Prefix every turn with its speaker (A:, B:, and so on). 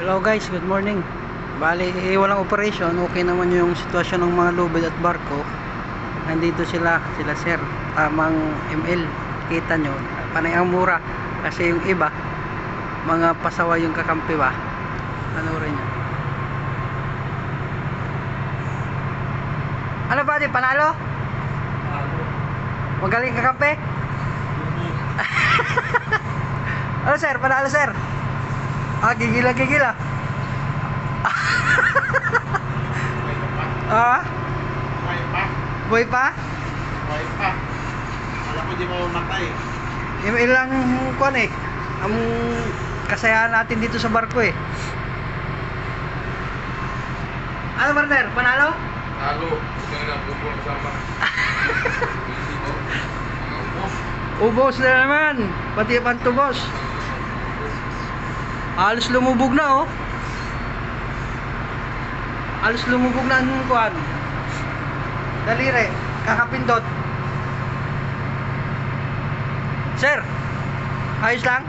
A: Hello guys, good morning. Bali, walang operation. Okay naman yung sitwasyon ng mga lubid at barko. Nandito sila sir. Tamang ML. Kita nyo, panay ang mura. Kasi yung iba, mga pasawa yung kakampi ba. Ano rin yun? Ano ba di, panalo? Magaling kakampi? Ano sir, panalo sir? Gigil ah. Buhay pa?
B: Buhay pa. Alam ko di mo matay.
A: Yung ilang kuan ang kasayahan natin dito sa barko Ano partner? Panalo?
B: Talo. Ito na bubong kasama.
A: Ubos na naman. Pati pantubos. Halos lumubog na Halos lumubog na ang kuan. Daliri, kakapindot. Sir, ayos lang?